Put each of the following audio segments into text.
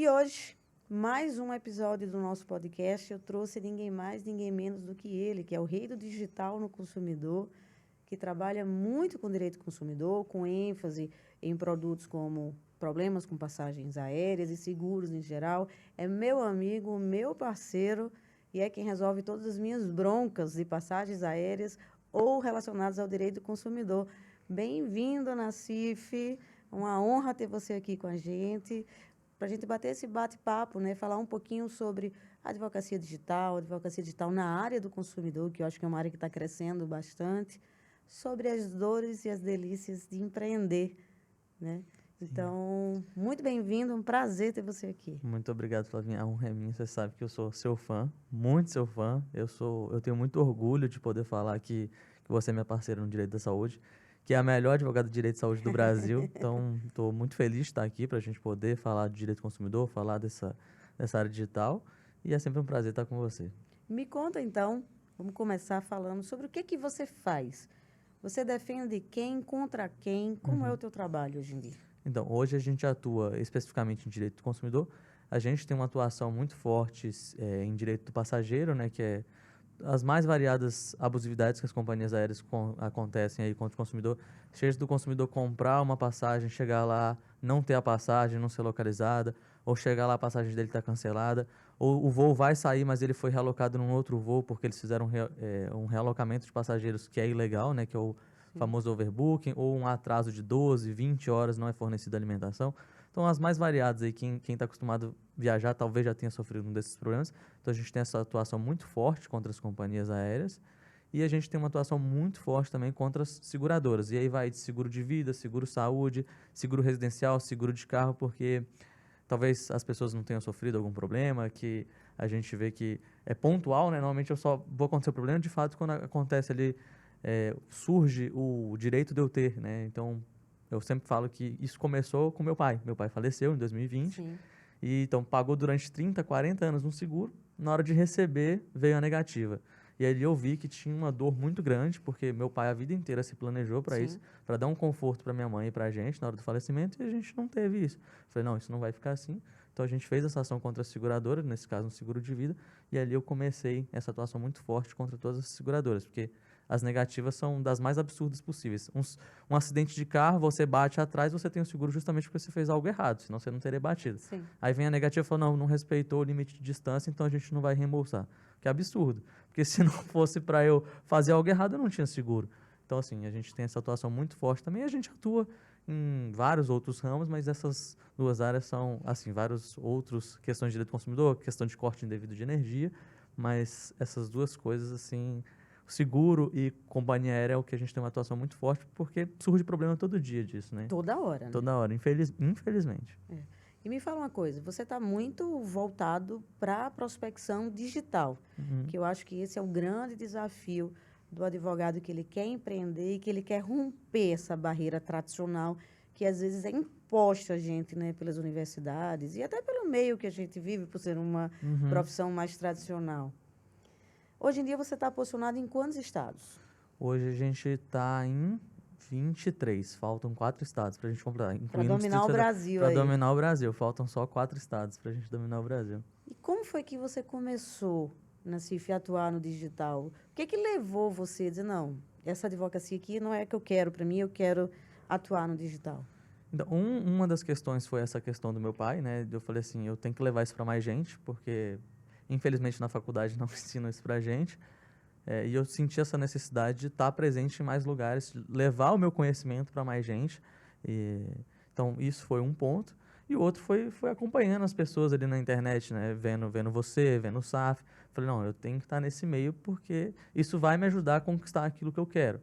E hoje, mais um episódio do nosso podcast, eu trouxe ninguém mais, ninguém menos do que ele, que é o rei do digital no consumidor, que trabalha muito com direito do consumidor, com ênfase em produtos como problemas com passagens aéreas e seguros em geral. É meu amigo, meu parceiro e é quem resolve todas as minhas broncas de passagens aéreas ou relacionadas ao direito do consumidor. Bem-vindo, Nassif. Uma honra ter você aqui com a gente, para a gente bater esse bate-papo, né? Falar um pouquinho sobre advocacia digital na área do consumidor, que eu acho que é uma área que está crescendo bastante, sobre as dores e as delícias de empreender, né? Então, muito bem-vindo, um prazer ter você aqui. Muito obrigado, Flavinha. A honra é minha. Você sabe que eu sou seu fã, muito seu fã. Eu tenho muito orgulho de poder falar que você é minha parceira no direito da saúde, que é a melhor advogada de direito de saúde do Brasil. Então, estou muito feliz de estar aqui para a gente poder falar de direito do consumidor, falar dessa área digital. E é sempre um prazer estar com você. Me conta, então, vamos começar falando sobre o que você faz. Você defende quem, contra quem? Como é o teu trabalho hoje em dia? Então, hoje a gente atua especificamente em direito do consumidor. A gente tem uma atuação muito forte em direito do passageiro, né, que é as mais variadas abusividades que as companhias aéreas acontecem aí contra o consumidor. Seja do consumidor comprar uma passagem, chegar lá, não ter a passagem, não ser localizada, ou chegar lá a passagem dele está cancelada, ou o voo vai sair, mas ele foi realocado num outro voo porque eles fizeram um realocamento de passageiros que é ilegal, né, que é o famoso overbooking, ou um atraso de 12, 20 horas não é fornecida alimentação. Então, as mais variadas aí, quem está acostumado a viajar talvez já tenha sofrido um desses problemas. Então, a gente tem essa atuação muito forte contra as companhias aéreas e a gente tem uma atuação muito forte também contra as seguradoras. E aí vai de seguro de vida, seguro saúde, seguro residencial, seguro de carro, porque talvez as pessoas não tenham sofrido algum problema, que a gente vê que é pontual, né? Normalmente eu só vou acontecer o problema, de fato, quando acontece ali surge o direito de eu ter, né? Então, eu sempre falo que isso começou com meu pai. Meu pai faleceu em 2020 Sim. e então pagou durante 30, 40 anos um seguro. Na hora de receber, veio a negativa. E aí eu vi que tinha uma dor muito grande, porque meu pai a vida inteira se planejou para isso, para dar um conforto para minha mãe e para a gente na hora do falecimento, e a gente não teve isso. Falei, não, isso não vai ficar assim. Então a gente fez essa ação contra a seguradora, nesse caso um seguro de vida, e ali eu comecei essa atuação muito forte contra todas as seguradoras, porque as negativas são das mais absurdas possíveis. Um acidente de carro, você bate atrás, você tem o seguro justamente porque você fez algo errado, senão você não teria batido. Sim. Aí vem a negativa e fala, não respeitou o limite de distância, então a gente não vai reembolsar. Que é absurdo, porque se não fosse para eu fazer algo errado, eu não tinha seguro. Então, assim, a gente tem essa atuação muito forte também, a gente atua em vários outros ramos, mas essas duas áreas são, assim, vários outros, questões de direito do consumidor, questão de corte indevido de energia, mas essas duas coisas, assim, seguro e companhia aérea é o que a gente tem uma atuação muito forte, porque surge problema todo dia disso, né? Toda hora, né? Toda hora, infelizmente. E me fala uma coisa, você está muito voltado para a prospecção digital, que eu acho que esse é o grande desafio do advogado, que ele quer empreender e que ele quer romper essa barreira tradicional que às vezes é imposta a gente, né, pelas universidades e até pelo meio que a gente vive, por ser uma profissão mais tradicional. Hoje em dia você está posicionado em quantos estados? Hoje a gente está em 23, faltam 4 estados para a gente completar, Para incluindo dominar o Brasil para aí. dominar o Brasil. Faltam só 4 estados para a gente dominar o Brasil. E como foi que você começou, Nassif, a atuar no digital? O que levou você a dizer, não, essa advocacia aqui não é a que eu quero para mim, eu quero atuar no digital? Então, uma das questões foi essa questão do meu pai, né? Eu falei assim, eu tenho que levar isso para mais gente, porque infelizmente na faculdade não ensinam isso para gente. E eu senti essa necessidade de estar presente em mais lugares, levar o meu conhecimento para mais gente. Então, isso foi um ponto. E o outro foi acompanhando as pessoas ali na internet, né? Vendo você, vendo o SAF. Falei, não, eu tenho que estar nesse meio porque isso vai me ajudar a conquistar aquilo que eu quero.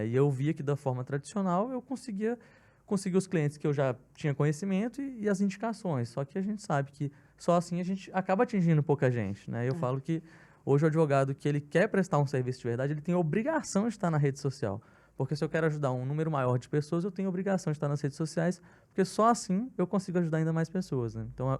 E eu via que da forma tradicional eu conseguia conseguir os clientes que eu já tinha conhecimento e as indicações. Só que a gente sabe que só assim a gente acaba atingindo pouca gente, né? Eu falo que hoje o advogado que ele quer prestar um serviço de verdade, ele tem a obrigação de estar na rede social. Porque se eu quero ajudar um número maior de pessoas, eu tenho a obrigação de estar nas redes sociais, porque só assim eu consigo ajudar ainda mais pessoas, né? Então,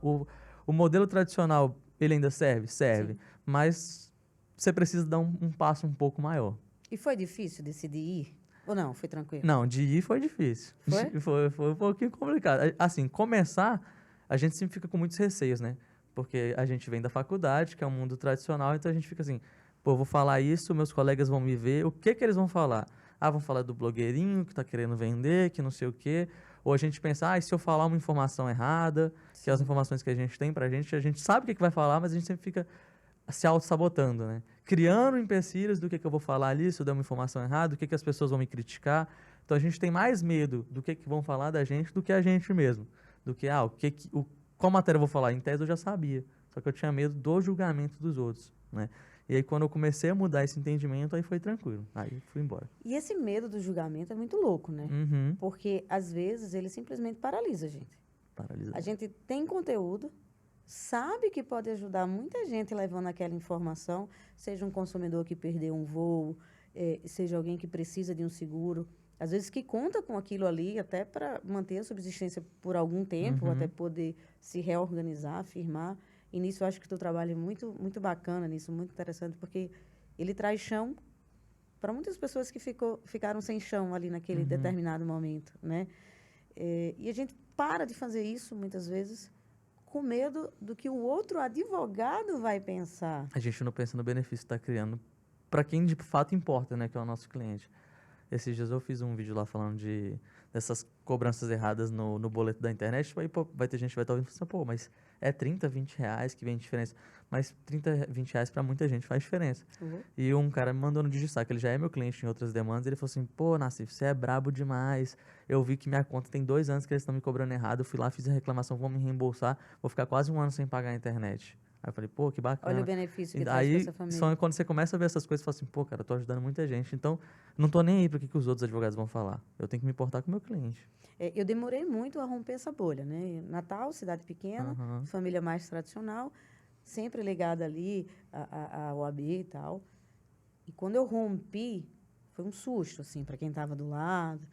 o modelo tradicional, ele ainda serve? Serve. Sim. Mas você precisa dar um passo um pouco maior. E foi difícil decidir ir? Ou não, foi tranquilo? Não, de ir foi difícil. Foi? Foi um pouquinho complicado. Assim, começar a gente sempre fica com muitos receios, né? Porque a gente vem da faculdade, que é um mundo tradicional, então a gente fica assim, pô, eu vou falar isso, meus colegas vão me ver, o que que eles vão falar? Ah, vão falar do blogueirinho que tá querendo vender, que não sei o quê. Ou a gente pensa, ah, e se eu falar uma informação errada, que as Sim. informações que a gente tem pra gente, a gente sabe o que que vai falar, mas a gente sempre fica se auto-sabotando, né? Criando empecilhos do que eu vou falar ali, se eu der uma informação errada, o que que as pessoas vão me criticar. Então a gente tem mais medo do que vão falar da gente do que a gente mesmo. Do que, qual matéria eu vou falar? Em tese eu já sabia, só que eu tinha medo do julgamento dos outros, né? E aí quando eu comecei a mudar esse entendimento, aí foi tranquilo, aí fui embora. E esse medo do julgamento é muito louco, né? Uhum. Porque, às vezes, ele simplesmente paralisa a gente. A Paralisado. gente tem conteúdo, sabe que pode ajudar muita gente levando aquela informação, seja um consumidor que perdeu um voo, seja alguém que precisa de um seguro, às vezes que conta com aquilo ali até para manter a subsistência por algum tempo, Uhum. até poder se reorganizar, firmar. E nisso eu acho que o teu trabalho é muito, muito bacana nisso, muito interessante, porque ele traz chão para muitas pessoas que ficaram sem chão ali naquele Uhum. determinado momento, né? E a gente para de fazer isso, muitas vezes, com medo do que o outro advogado vai pensar. A gente não pensa no benefício que está criando para quem de fato importa, né, que é o nosso cliente. Esses dias eu fiz um vídeo lá falando dessas cobranças erradas no boleto da internet. Tipo, aí, pô, vai ter gente que vai estar ouvindo e falando, pô, mas é 30, 20 reais que vem diferença. Mas 30, 20 reais para muita gente faz diferença. Uhum. E um cara me mandou no Digestaque, ele já é meu cliente em outras demandas, ele falou assim, pô, Nassif, você é brabo demais. Eu vi que minha conta tem 2 anos que eles estão me cobrando errado, eu fui lá, fiz a reclamação, vão me reembolsar, vou ficar quase 1 ano sem pagar a internet. Aí eu falei, pô, que bacana. Olha o benefício E que traz para aí, essa família. só quando você começa a ver essas coisas, você fala assim, pô, cara, eu tô ajudando muita gente. Então, não tô nem aí para que os outros advogados vão falar. Eu tenho que me importar com o meu cliente. Eu demorei muito a romper essa bolha, né? Natal, cidade pequena, Aham. família mais tradicional, sempre ligada ali à OAB e tal. E quando eu rompi, foi um susto, assim, para quem estava do lado.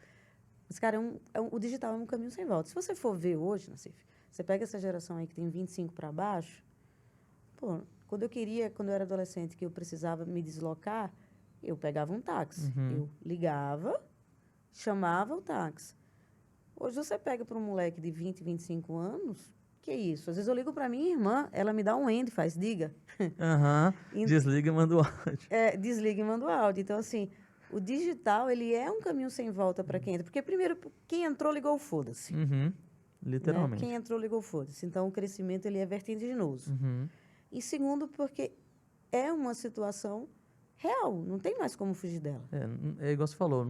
Mas, cara, o digital é um caminho sem volta. Se você for ver hoje, Nassif, você pega essa geração aí que tem 25 para baixo, pô, quando eu era adolescente, que eu precisava me deslocar, eu pegava um táxi. Uhum. Eu ligava, chamava o táxi. Hoje você pega para um moleque de 20, 25 anos, que é isso? Às vezes eu ligo para minha irmã, ela me dá um end, faz, diga. Aham. E- Desliga e manda o áudio. Desliga e manda o áudio. Então, assim, o digital, ele é um caminho sem volta para quem entra. Porque, primeiro, quem entrou, ligou o foda-se. Uhum. Né? Literalmente. Quem entrou, ligou o foda-se. Então, o crescimento, ele é vertiginoso. Uhum. E, segundo, porque é uma situação real. Não tem mais como fugir dela. É igual você falou,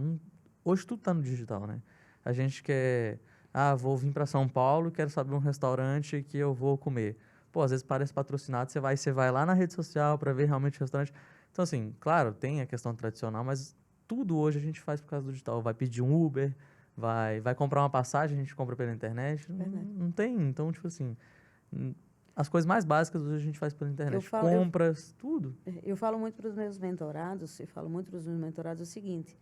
hoje tudo tá no digital, né? A gente quer, vou vir para São Paulo, quero saber um restaurante que eu vou comer. Pô, às vezes parece patrocinado, você vai lá na rede social para ver realmente o restaurante. Então, assim, claro, tem a questão tradicional, mas tudo hoje a gente faz por causa do digital. Vai pedir um Uber, vai comprar uma passagem, a gente compra pela internet. Verdade. Não tem, então, tipo assim, as coisas mais básicas hoje a gente faz pela internet. Compras, tudo. Eu falo muito para os meus mentorados, o seguinte,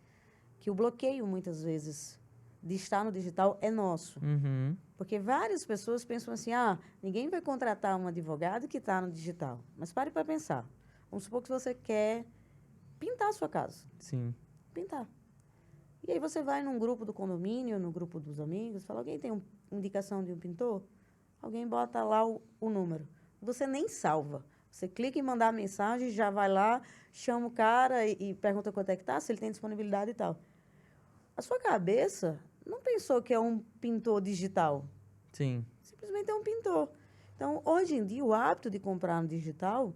que o bloqueio, muitas vezes, de estar no digital é nosso. Uhum. Porque várias pessoas pensam assim, ninguém vai contratar um advogado que está no digital. Mas pare para pensar. Vamos supor que você quer pintar a sua casa. Sim. Pintar. E aí você vai num grupo do condomínio, no grupo dos amigos, fala, alguém tem uma indicação de um pintor? Alguém bota lá o número. Você nem salva. Você clica em mandar a mensagem, já vai lá, chama o cara e pergunta quanto é que tá, se ele tem disponibilidade e tal. A sua cabeça não pensou que é um pintor digital. Sim. Simplesmente é um pintor. Então, hoje em dia, o hábito de comprar no digital,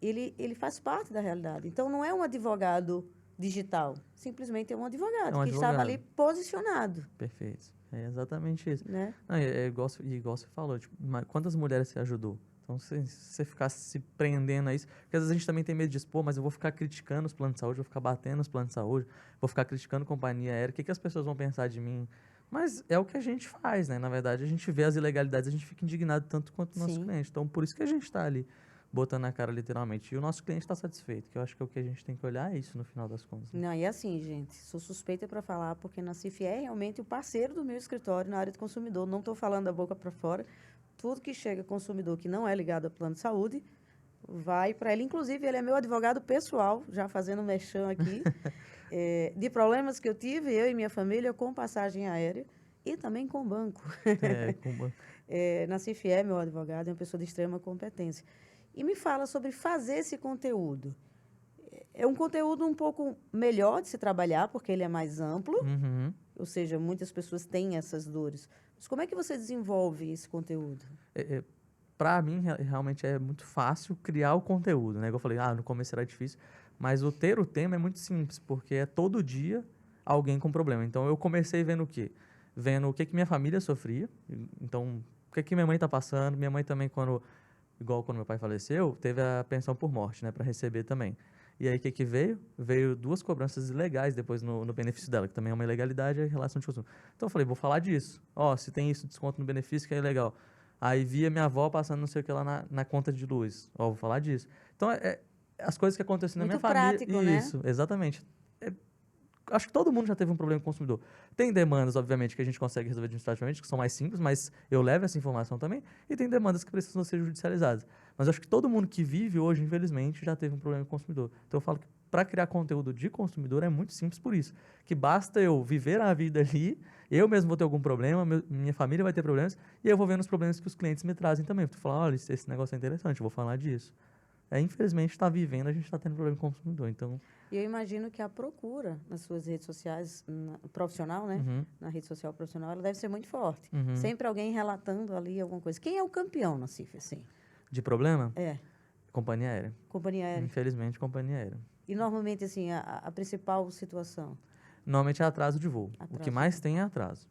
ele faz parte da realidade. Então, não é um advogado digital. Simplesmente é um advogado que estava ali posicionado. Perfeito. É exatamente isso. Né? Não, igual você falou, tipo, quantas mulheres você ajudou? Então, se você ficar se prendendo a isso, porque às vezes a gente também tem medo de expor, mas eu vou ficar criticando os planos de saúde, vou ficar batendo os planos de saúde, vou ficar criticando companhia aérea, o que as pessoas vão pensar de mim? Mas é o que a gente faz, né? Na verdade, a gente vê as ilegalidades, a gente fica indignado tanto quanto o nosso cliente. Então, por isso que a gente está ali, botando na cara literalmente. E o nosso cliente está satisfeito, que eu acho que é o que a gente tem que olhar, é isso no final das contas. Né? Não, e assim, gente, sou suspeita para falar, porque a Nassif é realmente o parceiro do meu escritório na área de consumidor. Não estou falando da boca para fora. Tudo que chega consumidor que não é ligado ao plano de saúde, vai para ele. Inclusive, ele é meu advogado pessoal, já fazendo merchan aqui, de problemas que eu tive, eu e minha família, com passagem aérea e também com banco. Com banco. Nassif é meu advogado, é uma pessoa de extrema competência. E me fala sobre fazer esse conteúdo. É um conteúdo um pouco melhor de se trabalhar, porque ele é mais amplo, Uhum. ou seja, muitas pessoas têm essas dores. Mas como é que você desenvolve esse conteúdo? Para mim, realmente é muito fácil criar o conteúdo, né? Igual eu falei, no começo era difícil, mas o ter o tema é muito simples, porque é todo dia alguém com problema. Então, eu comecei vendo o quê? Vendo o que minha família sofria. Então, o que minha mãe tá passando. Minha mãe também, igual quando meu pai faleceu, teve a pensão por morte, né? Para receber também. E aí, o que veio? Veio 2 cobranças ilegais depois no benefício dela, que também é uma ilegalidade, é relação de consumo. Então, eu falei, vou falar disso. Ó, se tem isso, desconto no benefício, que é legal. Aí via minha avó passando não sei o que lá na conta de luz. Ó, vou falar disso. Então, as coisas que acontecem na minha Muito família. prático, né? Isso, exatamente. Acho que todo mundo já teve um problema com o consumidor. Tem demandas, obviamente, que a gente consegue resolver administrativamente, que são mais simples, mas eu levo essa informação também. E tem demandas que precisam ser judicializadas. Mas acho que todo mundo que vive hoje, infelizmente, já teve um problema com o consumidor. Então eu falo que para criar conteúdo de consumidor é muito simples por isso. Que basta eu viver a vida ali, eu mesmo vou ter algum problema, minha família vai ter problemas, e eu vou vendo os problemas que os clientes me trazem também. Tu fala, olha, esse negócio é interessante, eu vou falar disso. Infelizmente, está vivendo, a gente está tendo problema com o consumidor. Então, E eu imagino que a procura nas suas redes sociais, profissional, né? uhum, Na rede social profissional, ela deve ser muito forte. uhum. Sempre alguém relatando ali alguma coisa. Quem é o campeão na CIF, assim? De problema? É, Companhia aérea. companhia aérea. Infelizmente, companhia aérea. E normalmente, assim, a principal situação? Normalmente é atraso de voo. O que Atraso. mais tem é atraso.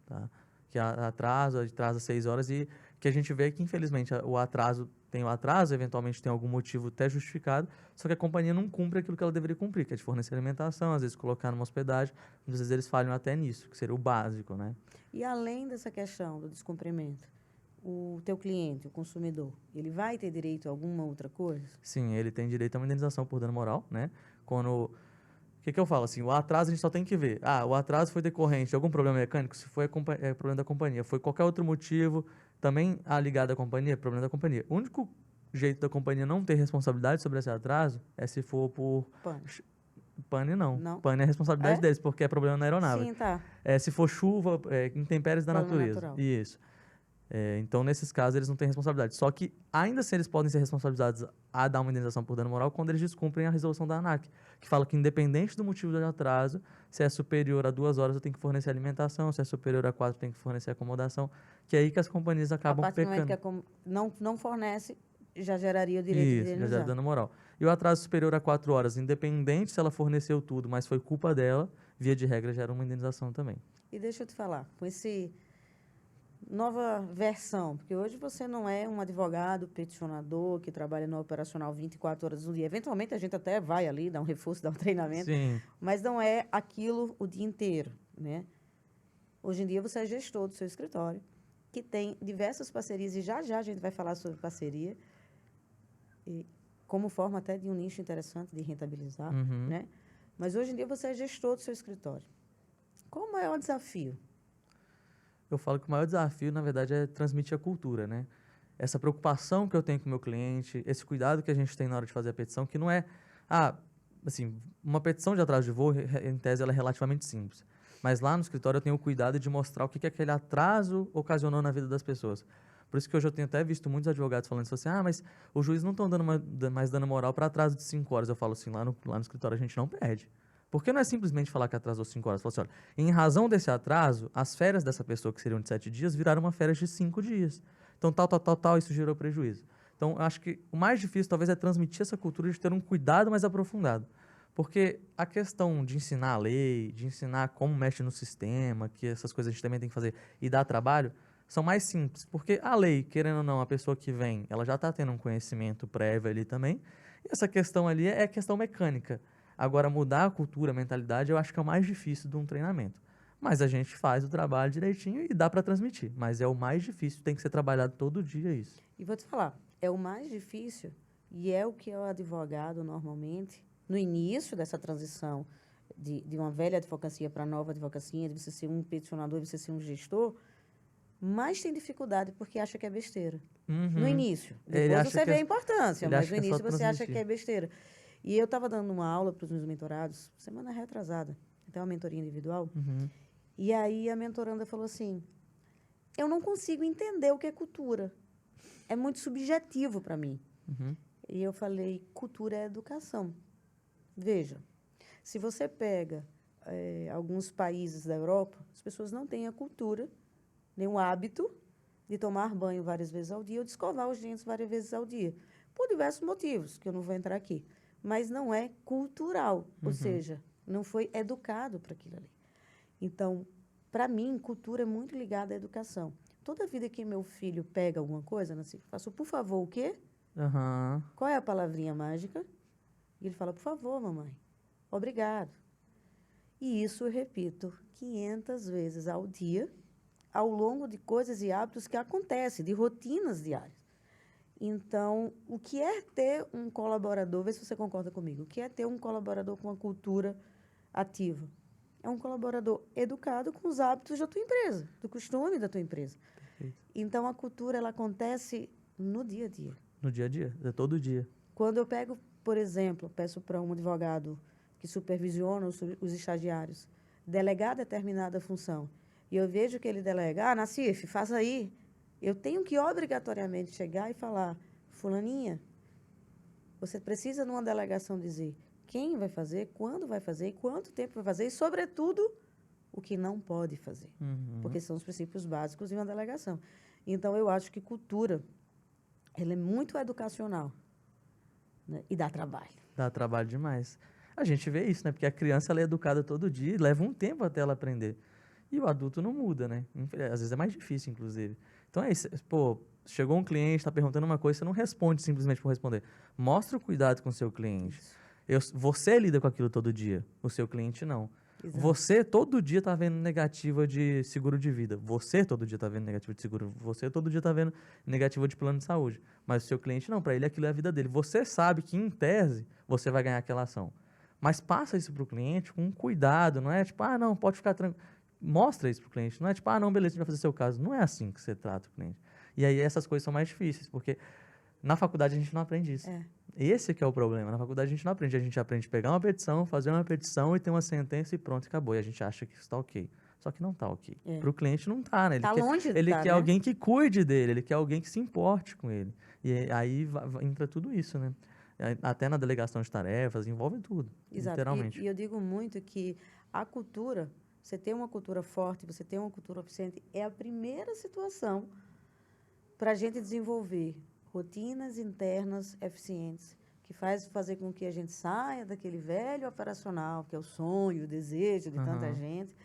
Tá? Que atrasa 6 horas e que a gente vê que, infelizmente, o atraso, eventualmente tem algum motivo até justificado, só que a companhia não cumpre aquilo que ela deveria cumprir, que é de fornecer alimentação, às vezes colocar numa hospedagem, muitas vezes eles falham até nisso, que seria o básico, né? E além dessa questão do descumprimento, o teu cliente, o consumidor, ele vai ter direito a alguma outra coisa? Sim, ele tem direito a uma indenização por dano moral, né? Quando O que eu falo assim? O atraso a gente só tem que ver. O atraso foi decorrente de algum problema mecânico, se foi problema da companhia, foi qualquer outro motivo, também ligado à companhia, problema da companhia. O único jeito da companhia não ter responsabilidade sobre esse atraso é se for por Pane. pane, não. Não? Pane é a responsabilidade É? deles, porque é problema na aeronave. Sim, tá. Se for chuva, intempéries da Problema natureza. natural. Isso. Então, nesses casos, eles não têm responsabilidade. Só que, ainda assim, eles podem ser responsabilizados a dar uma indenização por dano moral quando eles descumprem a resolução da ANAC, que fala que, independente do motivo do atraso, se é superior a 2 horas, eu tenho que fornecer alimentação, se é superior a 4, eu tenho que fornecer acomodação, que é aí que as companhias A acabam partir do momento pecando. que não fornece, já geraria o direito de Isso, já gera indenizar. dano moral. E o atraso superior a 4 horas, independente se ela forneceu tudo, mas foi culpa dela, via de regra, gera uma indenização também. E deixa eu te falar, com esse nova versão, porque hoje você não é um advogado peticionador que trabalha no operacional 24 horas no dia. Eventualmente a gente até vai ali, dá um reforço, dá um treinamento, Sim. mas não é aquilo o dia inteiro, né? Hoje em dia você é gestor do seu escritório, que tem diversas parcerias, e já a gente vai falar sobre parceria, e como forma até de um nicho interessante de rentabilizar, Uhum. né? Mas hoje em dia você é gestor do seu escritório. Qual o maior desafio? Eu falo que o maior desafio, na verdade, é transmitir a cultura, né? Essa preocupação que eu tenho com o meu cliente, esse cuidado que a gente tem na hora de fazer a petição, que não é, assim, uma petição de atraso de voo, em tese, ela é relativamente simples. Mas lá no escritório eu tenho o cuidado de mostrar o que aquele atraso ocasionou na vida das pessoas. Por isso que hoje eu tenho até visto muitos advogados falando assim, mas o juiz não estão dando mais dano moral para atraso de 5 horas. Eu falo assim, lá no escritório a gente não perde. Porque não é simplesmente falar que atrasou 5 horas. Fala assim, olha, em razão desse atraso, as férias dessa pessoa que seriam de 7 dias viraram uma férias de 5 dias. Então, tal, isso gerou prejuízo. Então, eu acho que o mais difícil talvez é transmitir essa cultura de ter um cuidado mais aprofundado. Porque a questão de ensinar a lei, de ensinar como mexe no sistema, que essas coisas a gente também tem que fazer e dar trabalho, são mais simples. Porque a lei, querendo ou não, a pessoa que vem, ela já está tendo um conhecimento prévio ali também. E essa questão ali é questão mecânica. Agora, mudar a cultura, a mentalidade, eu acho que é o mais difícil de um treinamento. Mas a gente faz o trabalho direitinho e dá para transmitir. Mas é o mais difícil, tem que ser trabalhado todo dia isso. E vou te falar, é o mais difícil e é o que o advogado normalmente, no início dessa transição de uma velha advocacia para nova advocacia, de você ser um peticionador, de você ser um gestor, mais tem dificuldade porque acha que é besteira. No início. Depois você vê a importância, mas no início você acha que é besteira. E eu estava dando uma aula para os meus mentorados, semana retrasada, até uma mentoria individual, e aí a mentoranda falou assim, eu não consigo entender o que é cultura. É muito subjetivo para mim. Uhum. E eu falei, cultura é educação. Veja, se você pega alguns países da Europa, as pessoas não têm a cultura, nem o hábito de tomar banho várias vezes ao dia ou de escovar os dentes várias vezes ao dia. Por diversos motivos, que eu não vou entrar aqui. Mas não é cultural, ou seja, não foi educado para aquilo ali. Então, para mim, cultura é muito ligada à educação. Toda vida que meu filho pega alguma coisa, Nancy, eu faço, por favor, o quê? Aham. Qual é a palavrinha mágica? E ele fala, por favor, mamãe. Obrigado. E isso eu repito 500 vezes ao dia, ao longo de coisas e hábitos que acontecem, de rotinas diárias. Então, o que é ter um colaborador, vê se você concorda comigo, o que é ter um colaborador com uma cultura ativa? É um colaborador educado com os hábitos da tua empresa, do costume da tua empresa. Perfeito. Então, a cultura, ela acontece no dia a dia. No dia a dia, é todo dia. Quando eu pego, por exemplo, peço para um advogado que supervisiona os estagiários delegar determinada função, e eu vejo que ele delega, Nassif, faz aí. Eu tenho que obrigatoriamente chegar e falar, fulaninha, você precisa numa delegação dizer quem vai fazer, quando vai fazer, quanto tempo vai fazer e, sobretudo, o que não pode fazer. Porque são os princípios básicos de uma delegação. Então, eu acho que cultura, ela é muito educacional, né? E dá trabalho. Dá trabalho demais. A gente vê isso, né? Porque a criança ela é educada todo dia e leva um tempo até ela aprender. E o adulto não muda, né? Às vezes é mais difícil, inclusive. Então é isso. Pô, chegou um cliente, está perguntando uma coisa, você não responde simplesmente por responder. Mostra o cuidado com o seu cliente. Você lida com aquilo todo dia, o seu cliente não. Exato. Você todo dia está vendo negativa de seguro de vida. Você todo dia está vendo negativa de seguro. Você todo dia está vendo negativa de plano de saúde. Mas o seu cliente não, para ele aquilo é a vida dele. Você sabe que, em tese, você vai ganhar aquela ação. Mas passa isso para o cliente com cuidado, não é tipo, não, pode ficar tranquilo. Mostra isso para o cliente, não é tipo, não, beleza, a gente vai fazer seu caso. Não é assim que você trata o cliente. E aí essas coisas são mais difíceis, porque na faculdade a gente não aprende isso. Esse que é o problema. Na faculdade a gente não aprende. A gente aprende a pegar uma petição, fazer uma petição e ter uma sentença e pronto, acabou. E a gente acha que isso está ok. Só que não está ok. Para o cliente não está, né? Está longe de Ele tá, quer né? alguém que cuide dele, ele quer alguém que se importe com ele. E aí entra tudo isso, né? Até na delegação de tarefas, envolve tudo, Exato. literalmente. E eu digo muito que a cultura, você ter uma cultura forte, você ter uma cultura eficiente, é a primeira situação para a gente desenvolver rotinas internas eficientes, que fazer com que a gente saia daquele velho operacional, que é o sonho, o desejo de tanta gente,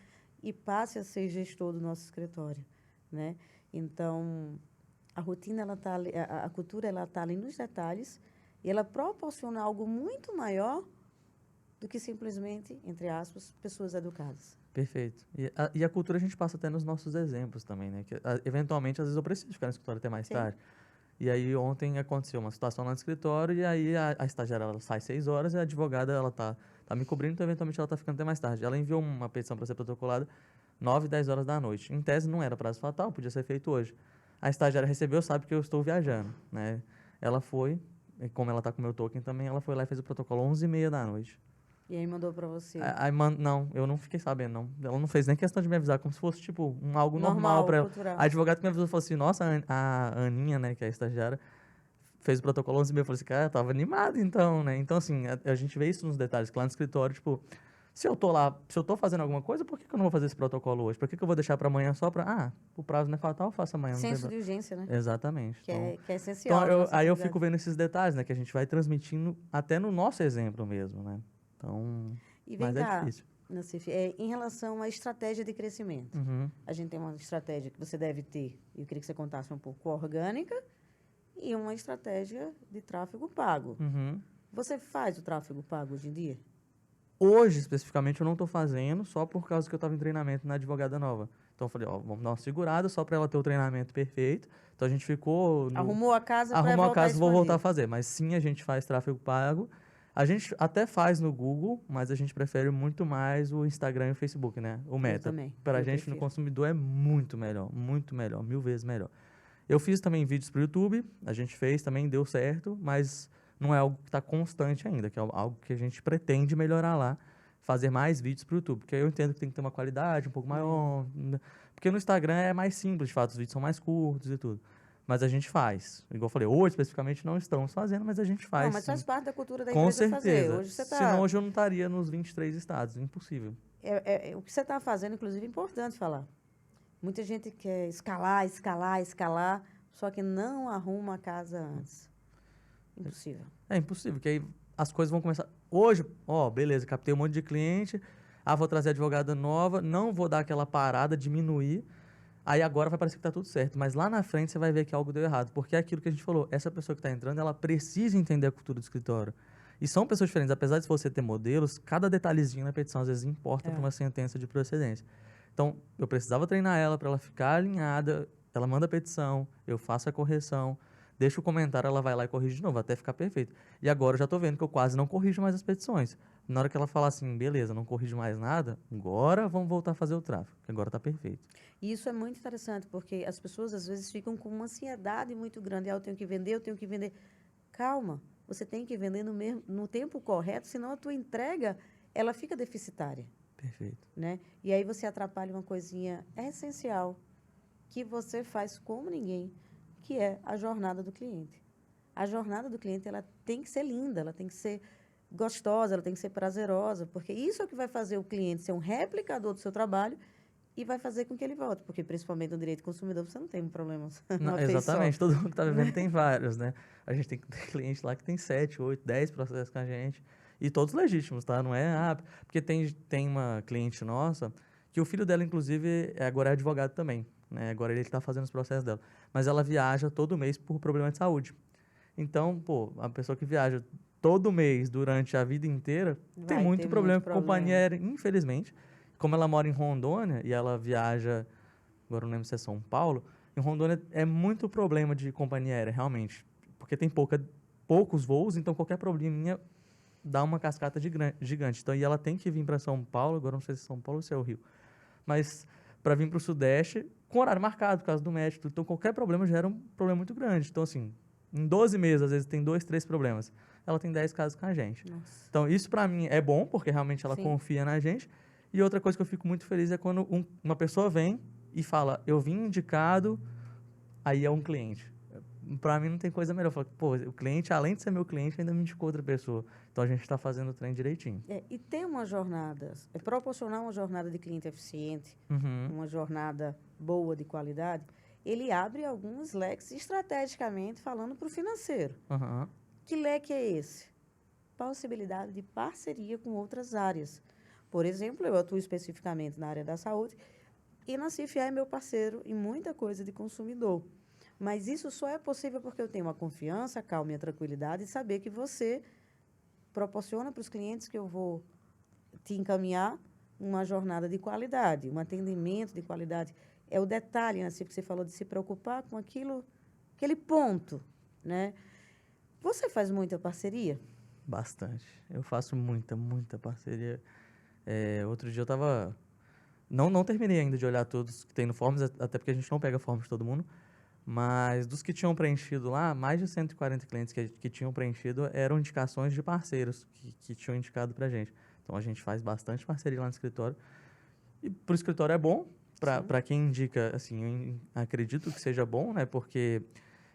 e passe a ser gestor do nosso escritório, né? Então, a rotina, a cultura, ela está ali nos detalhes, e ela proporciona algo muito maior do que simplesmente, entre aspas, pessoas educadas. Perfeito. E a cultura a gente passa até nos nossos exemplos também, né? Que, eventualmente, às vezes eu preciso ficar no escritório até mais tarde. E aí ontem aconteceu uma situação lá no escritório e aí a estagiária ela sai 6 horas e a advogada ela tá me cobrindo, então eventualmente ela tá ficando até mais tarde. Ela enviou uma petição para ser protocolada 9, 10 horas da noite. Em tese não era prazo fatal, podia ser feito hoje. A estagiária recebeu, sabe que eu estou viajando, né? Ela foi, como ela tá com o meu token também, ela foi lá e fez o protocolo 11h30 da noite. E aí mandou para você. Não, eu não fiquei sabendo, não. Ela não fez nem questão de me avisar, como se fosse, tipo, algo normal para ela. Cultural. A advogada que me avisou falou assim, nossa, a Aninha, né, que é a estagiária, fez o protocolo 11h30. Eu falei assim, cara, eu tava animado então, né? Então, assim, a gente vê isso nos detalhes, que lá no escritório, tipo, se eu tô fazendo alguma coisa, por que eu não vou fazer esse protocolo hoje? Por que eu vou deixar para amanhã só para, o prazo não é fatal, eu faço amanhã. Senso de urgência, né? Exatamente. Que é essencial. Então, aí eu fico vendo esses detalhes, né, que a gente vai transmitindo até no nosso exemplo mesmo, né? Então... E vem Mas cá, é difícil. Nassif, em relação à estratégia de crescimento, a gente tem uma estratégia que você deve ter, eu queria que você contasse um pouco, orgânica, e uma estratégia de tráfego pago. Você faz o tráfego pago hoje em dia? Hoje, especificamente, eu não estou fazendo, só por causa que eu estava em treinamento na advogada nova. Então, eu falei, vamos dar uma segurada só para ela ter o treinamento perfeito. Então, a gente ficou... Arrumou a casa para voltar a Arrumou a casa, vou voltar a expandir. fazer. Mas sim, a gente faz tráfego pago. A gente até faz no Google, mas a gente prefere muito mais o Instagram e o Facebook, né? O Meta. também, Para a eu gente, prefiro. no consumidor, é muito melhor, 1000 vezes melhor. Eu fiz também vídeos para o YouTube, a gente fez também, deu certo, mas não é algo que está constante ainda, que é algo que a gente pretende melhorar lá, fazer mais vídeos para o YouTube, porque eu entendo que tem que ter uma qualidade um pouco maior, porque Porque no Instagram é mais simples, de fato, os vídeos são mais curtos e tudo. Mas a gente faz. Igual eu falei, hoje especificamente não estamos fazendo, mas a gente faz. Não, mas faz Sim. parte da cultura da Com empresa fazer. certeza. Hoje você Senão está... hoje eu não estaria nos 23 estados. Impossível. o que você está fazendo, inclusive, é importante falar. Muita gente quer escalar, escalar, escalar, só que não arruma a casa antes. Impossível. É impossível, porque aí as coisas vão começar. Hoje, ó, beleza, captei um monte de cliente. Ah, vou trazer advogada nova. Não vou dar aquela parada, diminuir. Aí agora vai parecer que tá tudo certo. Mas lá na frente você vai ver que algo deu errado. Porque é aquilo que a gente falou. Essa pessoa que está entrando, ela precisa entender a cultura do escritório. E são pessoas diferentes. Apesar de você ter modelos, cada detalhezinho na petição às vezes importa para uma sentença de procedência. Então, eu precisava treinar ela para ela ficar alinhada. Ela manda a petição, eu faço a correção, deixo o comentário, ela vai lá e corrige de novo, até ficar perfeito. E agora eu já estou vendo que eu quase não corrijo mais as petições. Na hora que ela falar assim, beleza, não corrijo mais nada, agora vamos voltar a fazer o tráfego, que agora está perfeito. E isso é muito interessante, porque as pessoas às vezes ficam com uma ansiedade muito grande. Ah, eu tenho que vender, eu tenho que vender. Calma, você tem que vender no tempo correto, senão a tua entrega ela fica deficitária. Perfeito. Né? E aí você atrapalha uma coisinha essencial que você faz como ninguém, que é a jornada do cliente. A jornada do cliente ela tem que ser linda, ela tem que ser gostosa, ela tem que ser prazerosa, porque isso é o que vai fazer o cliente ser um replicador do seu trabalho e vai fazer com que ele volte, porque principalmente no direito do consumidor você não tem problemas. Não, exatamente, todo mundo que está vivendo tem vários, né? A gente tem cliente lá que tem 7, 8, 10 processos com a gente. E todos legítimos, tá? Não é... porque tem uma cliente nossa que o filho dela, inclusive, agora é advogado também. Né? Agora ele está fazendo os processos dela. Mas ela viaja todo mês por problema de saúde. Então, pô, a pessoa que viaja todo mês durante a vida inteira tem muito problema com companhia aérea, infelizmente. Como ela mora em Rondônia e ela viaja... Agora não lembro se é São Paulo. Em Rondônia é muito problema de companhia aérea, realmente. Porque tem poucos voos, então qualquer probleminha dá uma cascata gigante. Então, e ela tem que vir para São Paulo, agora não sei se é São Paulo ou se é o Rio, mas para vir para o Sudeste com horário marcado, por causa do médico. Então, qualquer problema gera um problema muito grande. Então, assim, em 12 meses, às vezes tem 2, 3 problemas. Ela tem 10 casos com a gente. Nossa. Então, isso para mim é bom, porque realmente ela Sim. confia na gente. E outra coisa que eu fico muito feliz é quando uma pessoa vem e fala, eu vim indicado, aí é um cliente. Para mim não tem coisa melhor. Eu falo, pô, o cliente, além de ser meu cliente, ainda me indicou outra pessoa. Então a gente está fazendo o trem direitinho. E ter uma jornada, proporcionar uma jornada de cliente eficiente, uma jornada boa de qualidade, ele abre alguns leques estrategicamente falando para o financeiro. Que leque é esse? Possibilidade de parceria com outras áreas. Por exemplo, eu atuo especificamente na área da saúde e na CIFI é meu parceiro em muita coisa de consumidor. Mas isso só é possível porque eu tenho uma confiança, a calma e a tranquilidade de saber que você proporciona para os clientes que eu vou te encaminhar uma jornada de qualidade, um atendimento de qualidade. É o detalhe, né, que você falou de se preocupar com aquele ponto, né? Você faz muita parceria? Bastante. Eu faço muita parceria. Outro dia eu estava... Não terminei ainda de olhar todos que tem no Forms, até porque a gente não pega Forms de todo mundo. Mas dos que tinham preenchido lá, mais de 140 clientes que tinham preenchido eram indicações de parceiros que tinham indicado para a gente. Então, a gente faz bastante parceria lá no escritório. E para o escritório é bom, para quem indica, assim, eu acredito que seja bom, né? Porque,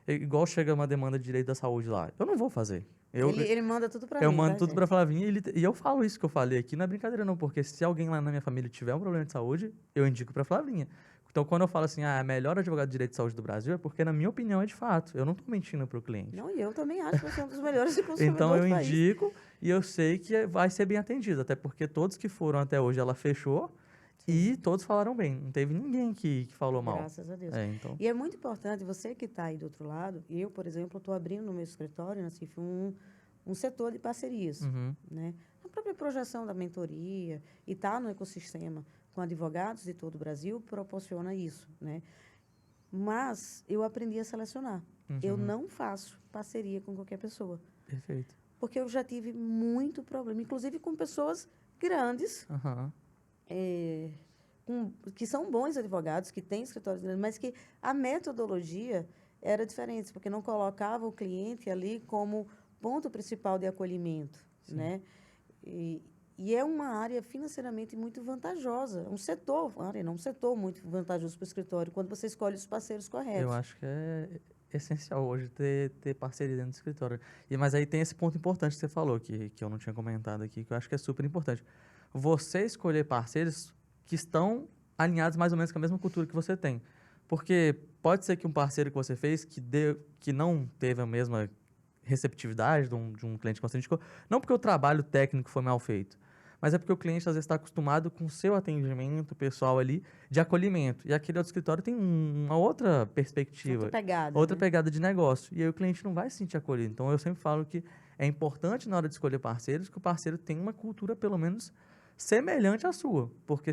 igual chega uma demanda de direito da saúde lá, eu não vou fazer. Ele manda tudo para mim, eu mando tá, tudo gente? para Flavinha e eu falo isso que eu falei aqui, não é brincadeira não, porque se alguém lá na minha família tiver um problema de saúde, eu indico para Flavinha. Então, quando eu falo assim, a melhor advogado de direito de saúde do Brasil, é porque, na minha opinião, é de fato. Eu não estou mentindo para o cliente. Não, e eu também acho que você é um dos melhores de consumidor Então, eu do país. indico e eu sei que vai ser bem atendido. Até porque todos que foram até hoje, ela fechou e todos falaram bem. Não teve ninguém que falou mal. Graças a Deus. Então... E é muito importante, você que está aí do outro lado, eu, por exemplo, estou abrindo no meu escritório, na CIF, um setor de parcerias. Né? A própria projeção da mentoria e estar no ecossistema com advogados de todo o Brasil proporciona isso, né? Mas eu aprendi a selecionar. Eu não faço parceria com qualquer pessoa. Perfeito. Porque eu já tive muito problema, inclusive com pessoas grandes, que são bons advogados, que têm escritórios grandes, mas que a metodologia era diferente, porque não colocava o cliente ali como ponto principal de acolhimento, né? E é uma área financeiramente muito vantajosa. Um setor, área não, um setor muito vantajoso para o escritório, quando você escolhe os parceiros corretos. Eu acho que é essencial hoje ter parceria dentro do escritório. Mas aí tem esse ponto importante que você falou, que eu não tinha comentado aqui, que eu acho que é super importante. Você escolher parceiros que estão alinhados mais ou menos com a mesma cultura que você tem. Porque pode ser que um parceiro que você fez que não teve a mesma receptividade de um cliente que você indicou, não porque o trabalho técnico foi mal feito, mas é porque o cliente às vezes está acostumado com o seu atendimento pessoal ali de acolhimento. E aquele outro escritório tem uma outra perspectiva, outra né? pegada de negócio. E aí o cliente não vai se sentir acolhido. Então eu sempre falo que é importante na hora de escolher parceiros que o parceiro tenha uma cultura pelo menos semelhante à sua. Porque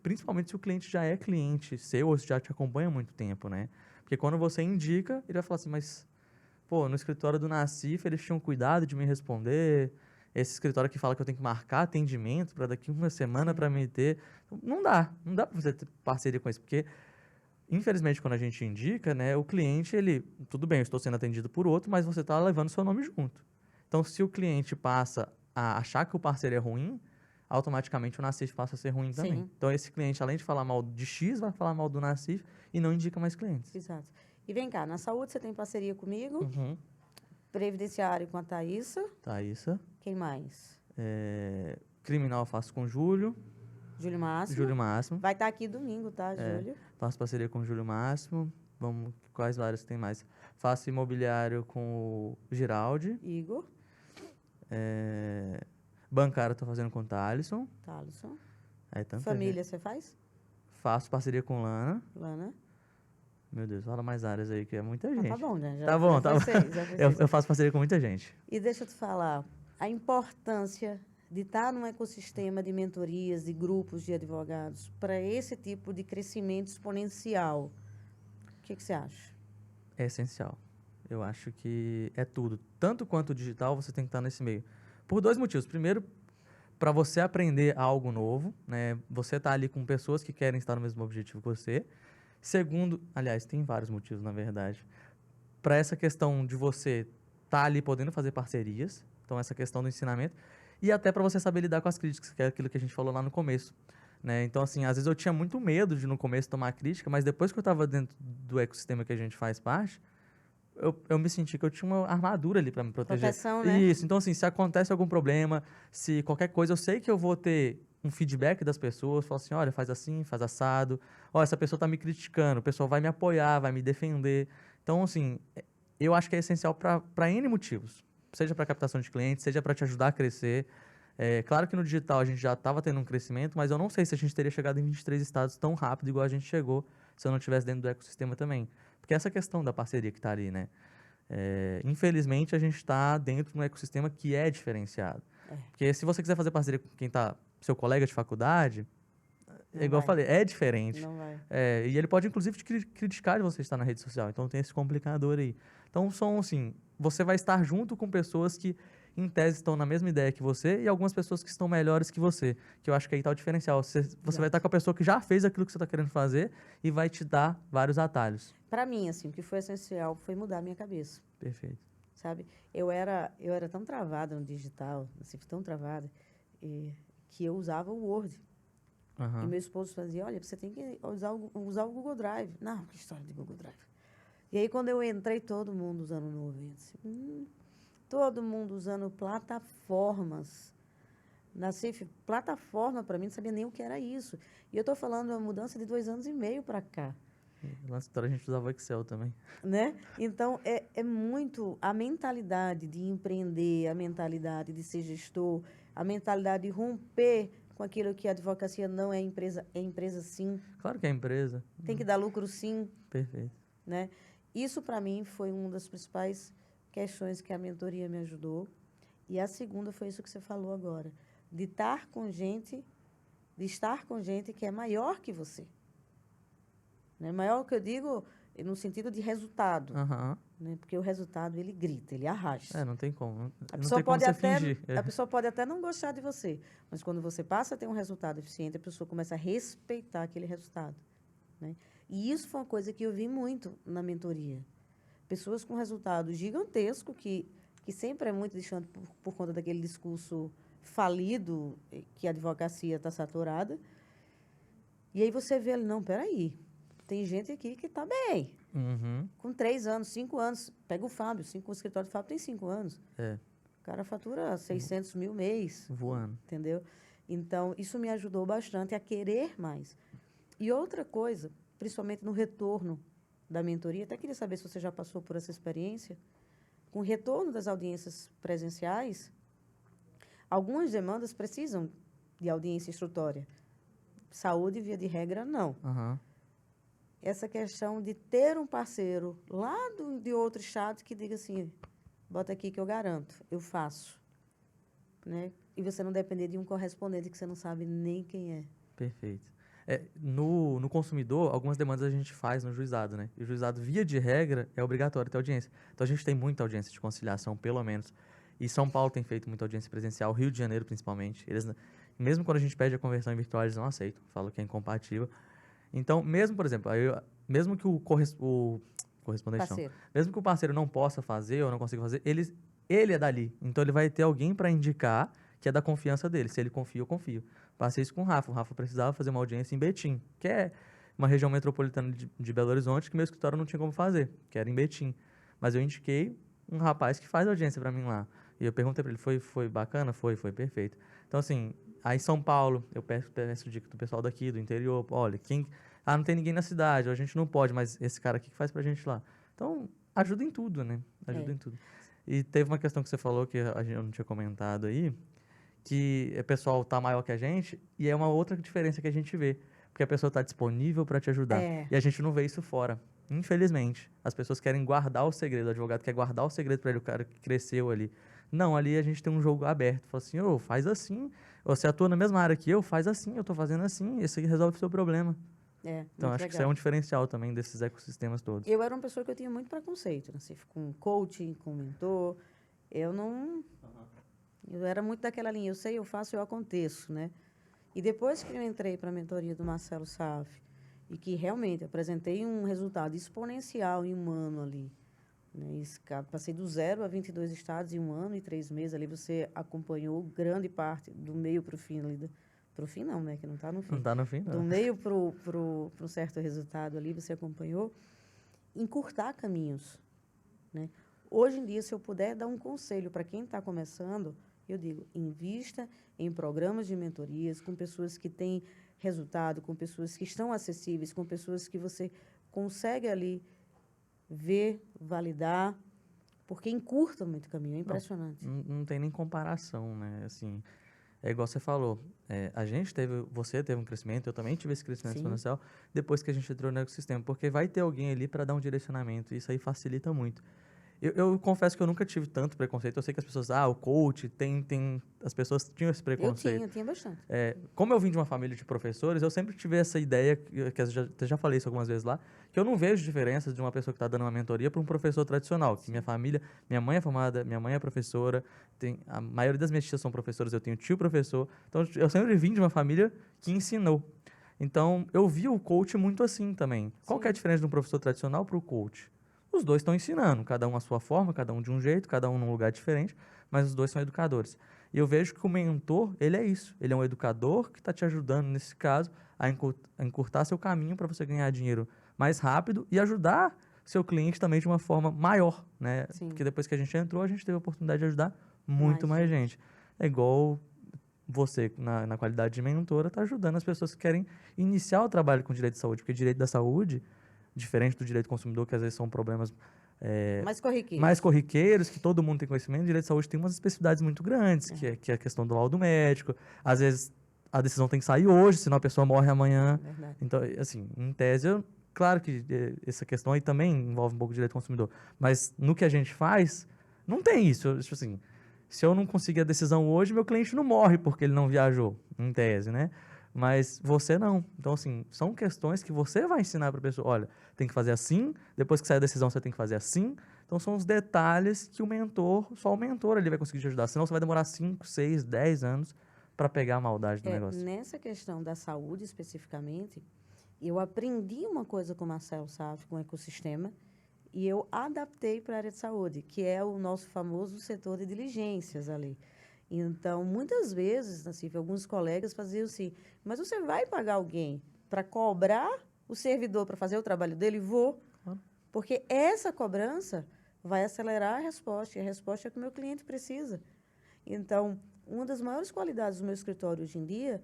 principalmente se o cliente já é cliente seu ou se já te acompanha há muito tempo, né? Porque quando você indica, ele vai falar assim, mas, pô, no escritório do Nassif eles tinham cuidado de me responder. Esse escritório que fala que eu tenho que marcar atendimento para daqui uma semana para me ter. Não dá para você ter parceria com isso, porque infelizmente quando a gente indica, né, o cliente, ele, tudo bem, eu estou sendo atendido por outro, mas você está levando seu nome junto. Então, se o cliente passa a achar que o parceiro é ruim, automaticamente o Nassif passa a ser ruim também. Sim. Então, esse cliente, além de falar mal de X, vai falar mal do Nassif e não indica mais clientes. Exato. E vem cá, na saúde você tem parceria comigo, Uhum. previdenciário com a Thaísa. Thaísa. Quem mais? Criminal eu faço com o Júlio. Júlio Máximo. Júlio Máximo. Vai estar aqui domingo, tá, Júlio? Faço parceria com o Júlio Máximo. Quais vários tem mais? Faço imobiliário com o Giraldi. Igor. Bancário eu tô fazendo com o Thalisson. Thalisson. Família você faz? Faço parceria com Lana. Lana. Meu Deus, fala mais áreas aí, que é muita gente. Tá bom, né? Tá bom. Eu faço parceria com muita gente. E deixa eu te falar, a importância de estar num ecossistema de mentorias, de grupos de advogados, para esse tipo de crescimento exponencial. O que você acha? É essencial. Eu acho que é tudo. Tanto quanto o digital, você tem que estar nesse meio. Por dois motivos. Primeiro, para você aprender algo novo, né? Você tá ali com pessoas que querem estar no mesmo objetivo que você. Segundo, aliás, tem vários motivos, na verdade. Para essa questão de você estar ali podendo fazer parcerias, então essa questão do ensinamento, e até para você saber lidar com as críticas, que é aquilo que a gente falou lá no começo. Né? Então, assim, às vezes eu tinha muito medo de no começo tomar crítica, mas depois que eu estava dentro do ecossistema que a gente faz parte, eu me senti que eu tinha uma armadura ali para me proteger. Proteção, né? Isso. Então, assim, se acontece algum problema, se qualquer coisa, eu sei que eu vou ter um feedback das pessoas, falar assim, olha, faz assim, faz assado. Ó, essa pessoa está me criticando, o pessoal vai me apoiar, vai me defender. Então, assim, eu acho que é essencial para N motivos. Seja para captação de clientes, seja para te ajudar a crescer. Claro que no digital a gente já estava tendo um crescimento, mas eu não sei se a gente teria chegado em 23 estados tão rápido igual a gente chegou se eu não estivesse dentro do ecossistema também. Porque essa questão da parceria que está ali, né? Infelizmente, a gente está dentro de um ecossistema que é diferenciado. Porque se você quiser fazer parceria com quem está seu colega de faculdade, igual eu falei, é diferente. Não vai. E ele pode, inclusive, te criticar de você estar na rede social. Então, tem esse complicador aí. Então, são assim, você vai estar junto com pessoas que, em tese, estão na mesma ideia que você e algumas pessoas que estão melhores que você. Que eu acho que aí está o diferencial. Você vai estar com a pessoa que já fez aquilo que você está querendo fazer e vai te dar vários atalhos. Para mim, assim, o que foi essencial foi mudar a minha cabeça. Perfeito. Sabe? Eu era tão travada no digital, assim, tão travada, que eu usava o Word. Uhum. E meu esposo fazia, olha, você tem que usar o Google Drive. Não, que história de Google Drive. E aí, quando eu entrei, todo mundo usando o nuvem. Assim, todo mundo usando plataformas. Nassif, plataforma, para mim, não sabia nem o que era isso. E eu estou falando uma mudança de 2 anos e meio para cá. Lá na história a gente usava Excel também. Né? Então, é muito a mentalidade de empreender, a mentalidade de ser gestor, a mentalidade de romper com aquilo que a advocacia não é empresa sim. Claro que é empresa. Tem que dar lucro sim. Perfeito. Né? Isso, para mim, foi uma das principais questões que a mentoria me ajudou. E a segunda foi isso que você falou agora, de estar com gente que é maior que você. Né? Maior que eu digo no sentido de resultado. Uhum. Né? Porque o resultado, ele grita, ele arrasta. Não tem como. A pessoa pode até não gostar de você, mas quando você passa a ter um resultado eficiente, a pessoa começa a respeitar aquele resultado. Né? E isso foi uma coisa que eu vi muito na mentoria. Pessoas com resultado gigantesco, que sempre é muito distante por conta daquele discurso falido, que a advocacia está saturada. E aí você vê ele, não, peraí, tem gente aqui que está bem. Uhum. Com 3 anos, 5 anos. Pega o Fábio, o escritório do Fábio tem 5 anos. É, O cara fatura 600 mil mês. voando. Entendeu? Então, isso me ajudou bastante a querer mais. E outra coisa, principalmente no retorno da mentoria, até queria saber se você já passou por essa experiência, com o retorno das audiências presenciais, algumas demandas precisam de audiência instrutória. Saúde, via de regra, não. Aham. Essa questão de ter um parceiro lá de outro estado que diga assim, bota aqui que eu garanto, eu faço. Né? E você não depender de um correspondente que você não sabe nem quem é. Perfeito. No consumidor, algumas demandas a gente faz no juizado, né? E o juizado, via de regra, é obrigatório ter audiência. Então, a gente tem muita audiência de conciliação, pelo menos. E São Paulo tem feito muita audiência presencial, Rio de Janeiro, principalmente. Eles, mesmo quando a gente pede a conversão em virtual, eles não aceitam. Falam que é incompatível. Então, mesmo, por exemplo, mesmo que o correspondente não, Parceiro. mesmo que o parceiro não possa fazer ou não consiga fazer, ele é dali. Então, ele vai ter alguém para indicar que é da confiança dele. Se ele confia, eu confio. Passei isso com o Rafa. O Rafa precisava fazer uma audiência em Betim, que é uma região metropolitana de Belo Horizonte, que meu escritório não tinha como fazer, que era em Betim. Mas eu indiquei um rapaz que faz audiência para mim lá. E eu perguntei para ele, foi bacana? Foi perfeito. Então, assim, aí em São Paulo, eu peço dica do pessoal daqui, do interior. Olha, não tem ninguém na cidade, ou a gente não pode, mas esse cara aqui que faz pra gente lá. Então, ajuda em tudo, né? Ajuda em tudo. E teve uma questão que você falou que eu não tinha comentado aí, que o pessoal tá maior que a gente, e é uma outra diferença que a gente vê, porque a pessoa tá disponível para te ajudar. É. E a gente não vê isso fora. Infelizmente, as pessoas querem guardar o segredo, o advogado quer guardar o segredo para ele, o cara que cresceu ali. Não, ali a gente tem um jogo aberto. Fala assim, faz assim. Você atua na mesma área que eu, faz assim, eu tô fazendo assim, esse aqui resolve o seu problema. Então, acho que isso é um diferencial também desses ecossistemas todos. Eu era uma pessoa que eu tinha muito preconceito, né? Assim, com coaching, com mentor. Eu não... Eu era muito daquela linha, eu sei, eu faço, eu aconteço, né? E depois que eu entrei para a mentoria do Marcelo Saf, e que realmente apresentei um resultado exponencial em um ano ali, né? Passei do 0 a 22 estados em 1 ano e 3 meses. Ali você acompanhou grande parte do meio para o fim ali. Para o fim não, né? Que não está no fim. Não está no fim, não. Do meio para um certo resultado ali, você acompanhou. Encurtar caminhos, né? Hoje em dia, se eu puder dar um conselho para quem está começando, eu digo, invista em programas de mentorias com pessoas que têm resultado, com pessoas que estão acessíveis, com pessoas que você consegue ali ver, validar, porque encurta muito o caminho, é impressionante. Não tem nem comparação, né? Assim, é igual você falou, você teve um crescimento, eu também tive esse crescimento exponencial depois que a gente entrou no ecossistema, porque vai ter alguém ali para dar um direcionamento, e isso aí facilita muito. Eu confesso que eu nunca tive tanto preconceito. Eu sei que as pessoas, o coach, as pessoas tinham esse preconceito. Eu tinha bastante. Como eu vim de uma família de professores, eu sempre tive essa ideia, que eu já falei isso algumas vezes lá, que eu não vejo diferenças de uma pessoa que está dando uma mentoria para um professor tradicional. Que minha família, minha mãe é formada, minha mãe é professora, a maioria das minhas tias são professoras, eu tenho tio professor. Então, eu sempre vim de uma família que ensinou. Então, eu vi o coach muito assim também. Qual que é a diferença de um professor tradicional para o coach? Os dois estão ensinando, cada um à sua forma, cada um de um jeito, cada um num lugar diferente, mas os dois são educadores. E eu vejo que o mentor, ele é isso. Ele é um educador que está te ajudando, nesse caso, a encurtar seu caminho para você ganhar dinheiro mais rápido e ajudar seu cliente também de uma forma maior, né? Sim. Porque depois que a gente entrou, a gente teve a oportunidade de ajudar muito mais gente. É igual você, na qualidade de mentora, está ajudando as pessoas que querem iniciar o trabalho com direito de saúde, porque direito da saúde, diferente do direito do consumidor, que às vezes são problemas mais corriqueiros, que todo mundo tem conhecimento, o direito de saúde tem umas especificidades muito grandes, que é a questão do laudo médico. Às vezes, a decisão tem que sair hoje, senão a pessoa morre amanhã. Verdade. Então, assim, em tese, claro que essa questão aí também envolve um pouco de direito do consumidor, mas no que a gente faz, não tem isso. Tipo assim, se eu não conseguir a decisão hoje, meu cliente não morre porque ele não viajou, em tese, né? Mas você não. Então, assim, são questões que você vai ensinar para a pessoa. Olha, tem que fazer assim, depois que sair a decisão você tem que fazer assim. Então, são os detalhes que só o mentor ali vai conseguir te ajudar. Senão, você vai demorar 5, 6, 10 anos para pegar a maldade do negócio. Nessa questão da saúde, especificamente, eu aprendi uma coisa com o Marcelo Saf, com o ecossistema, e eu adaptei para a área de saúde, que é o nosso famoso setor de diligências ali. Então, muitas vezes, Nassif, alguns colegas faziam assim, mas você vai pagar alguém para cobrar o servidor para fazer o trabalho dele? Vou. Claro. Porque essa cobrança vai acelerar a resposta, e a resposta é o que o meu cliente precisa. Então, uma das maiores qualidades do meu escritório hoje em dia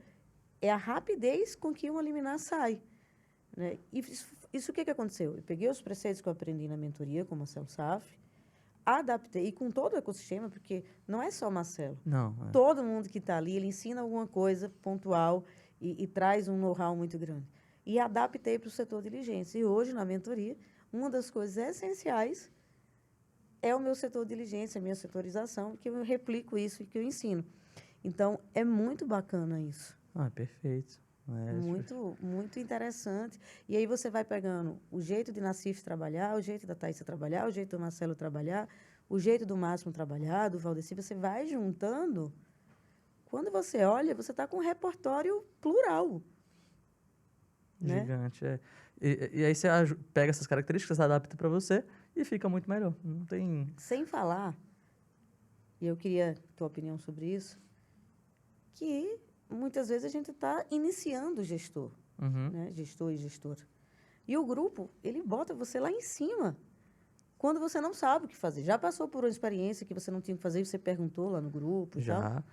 é a rapidez com que uma liminar sai. Né? E isso o que aconteceu? Eu peguei os preceitos que eu aprendi na mentoria com o Marcelo Saffi, adaptei, e com todo o ecossistema, porque não é só o Marcelo. Não, Todo mundo que está ali, ele ensina alguma coisa pontual e traz um know-how muito grande. E adaptei para o setor de diligência. E hoje, na mentoria, uma das coisas essenciais é o meu setor de diligência, a minha setorização, que eu replico isso e que eu ensino. Então, é muito bacana isso. Perfeito. Muito interessante. E aí você vai pegando o jeito de Nassif trabalhar, o jeito da Thaísa trabalhar, o jeito do Marcelo trabalhar, o jeito do Máximo trabalhar, do Valdeci, você vai juntando. Quando você olha, você está com um repertório plural. Né? Gigante, E aí você pega essas características, adapta para você e fica muito melhor. Não tem... Sem falar, e eu queria a tua opinião sobre isso, que muitas vezes a gente está iniciando o gestor, né? Gestor e gestora. E o grupo, ele bota você lá em cima, quando você não sabe o que fazer. Já passou por uma experiência que você não tinha o que fazer e você perguntou lá no grupo e tal?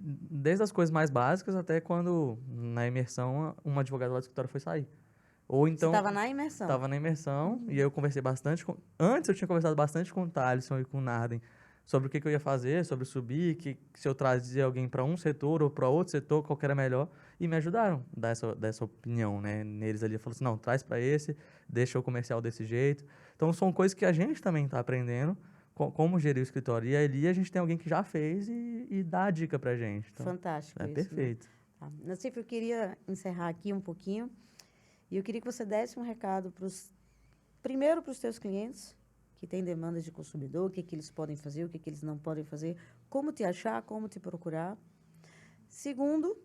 Desde as coisas mais básicas até quando, na imersão, uma advogada lá do escritório foi sair. Ou então... Você estava na imersão? Estava na imersão, e aí eu conversei bastante com... Antes eu tinha conversado bastante com o Thaleson e com o Narden sobre o que eu ia fazer, sobre subir, que se eu trazia alguém para um setor ou para outro setor, qual que era melhor, e me ajudaram a dar essa opinião, né? Neles ali, eu falei assim, não, traz para esse, deixa o comercial desse jeito. Então, são coisas que a gente também está aprendendo, como gerir o escritório. E ali a gente tem alguém que já fez e dá a dica para a gente. Então, fantástico isso. Perfeito. Né? Tá. Nassif, eu queria encerrar aqui um pouquinho, e eu queria que você desse um recado primeiro para os teus clientes, que têm demandas de consumidor, o que eles podem fazer, o que eles não podem fazer, como te achar, como te procurar. Segundo,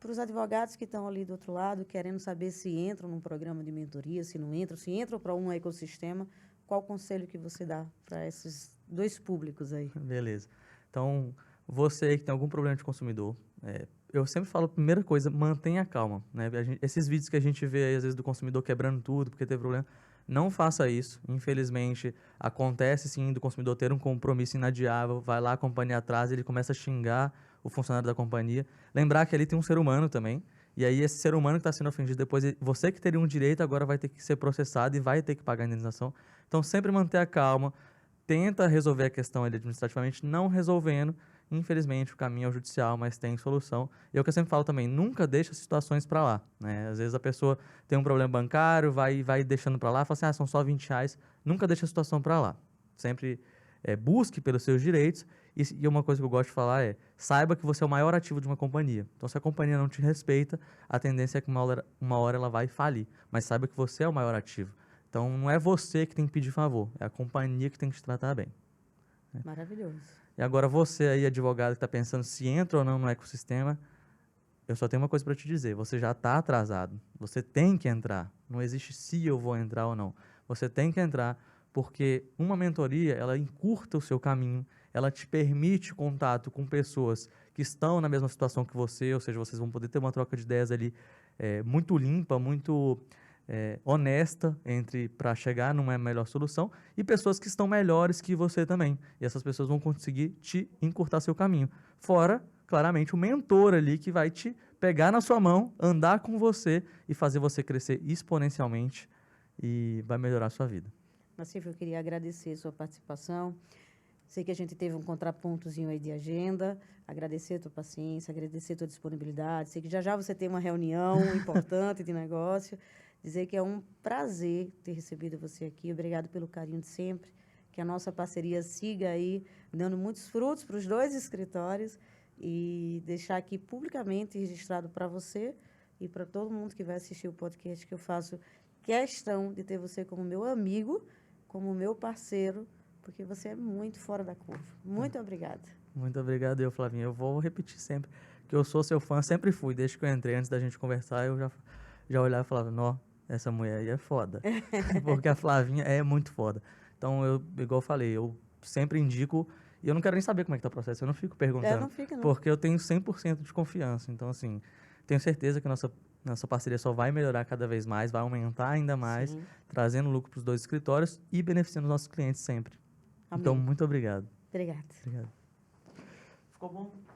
para os advogados que estão ali do outro lado, querendo saber se entram num programa de mentoria, se não entram, se entram para um ecossistema, qual o conselho que você dá para esses dois públicos aí? Beleza. Então, você aí que tem algum problema de consumidor, eu sempre falo, primeira coisa, mantenha calma. Né? Esses vídeos que a gente vê aí, às vezes, do consumidor quebrando tudo porque teve problema, não faça isso. Infelizmente, acontece sim do consumidor ter um compromisso inadiável, vai lá, a companhia atrás, ele começa a xingar o funcionário da companhia. Lembrar que ali tem um ser humano também, e aí esse ser humano que está sendo ofendido depois, você que teria um direito, agora vai ter que ser processado e vai ter que pagar a indenização. Então, sempre manter a calma, tenta resolver a questão ali administrativamente, não resolvendo, infelizmente o caminho é o judicial, mas tem solução. E é o que eu sempre falo também, nunca deixa as situações para lá. Né? Às vezes a pessoa tem um problema bancário, vai deixando para lá, fala assim, são só R$20, nunca deixa a situação para lá. Sempre busque pelos seus direitos. E uma coisa que eu gosto de falar saiba que você é o maior ativo de uma companhia. Então, se a companhia não te respeita, a tendência é que uma hora ela vai falir. Mas saiba que você é o maior ativo. Então, não é você que tem que pedir favor, é a companhia que tem que te tratar bem. Né? Maravilhoso. E agora, você aí, advogado, que está pensando se entra ou não no ecossistema, eu só tenho uma coisa para te dizer, você já está atrasado. Você tem que entrar. Não existe se eu vou entrar ou não. Você tem que entrar, porque uma mentoria, ela encurta o seu caminho, ela te permite contato com pessoas que estão na mesma situação que você, ou seja, vocês vão poder ter uma troca de ideias ali muito limpa, muito honesta para chegar numa melhor solução, e pessoas que estão melhores que você também. E essas pessoas vão conseguir te encurtar seu caminho. Fora, claramente, o mentor ali que vai te pegar na sua mão, andar com você e fazer você crescer exponencialmente e vai melhorar a sua vida. Nassif, eu queria agradecer a sua participação. Sei que a gente teve um contrapontozinho aí de agenda. Agradecer a tua paciência, agradecer a tua disponibilidade. Sei que já você tem uma reunião importante de negócio. Dizer que é um prazer ter recebido você aqui. Obrigado pelo carinho de sempre. Que a nossa parceria siga aí, dando muitos frutos para os dois escritórios. E deixar aqui publicamente registrado para você e para todo mundo que vai assistir o podcast, que eu faço questão de ter você como meu amigo, como meu parceiro, porque você é muito fora da curva. Muito obrigada. Muito obrigado, Flavinha. Eu vou repetir sempre que eu sou seu fã, sempre fui. Desde que eu entrei, antes da gente conversar, eu já olhava e falava, não, essa mulher aí é foda. Porque a Flavinha é muito foda. Então, igual eu falei, eu sempre indico, E eu não quero nem saber como é que tá o processo, eu não fico perguntando. não fica, não. Porque eu tenho 100% de confiança. Então, assim, tenho certeza que nossa parceria só vai melhorar cada vez mais, vai aumentar ainda mais, Sim. trazendo lucro para os 2 escritórios e beneficiando os nossos clientes sempre. Amém. Então, muito obrigado. Obrigada. Obrigado. Ficou bom?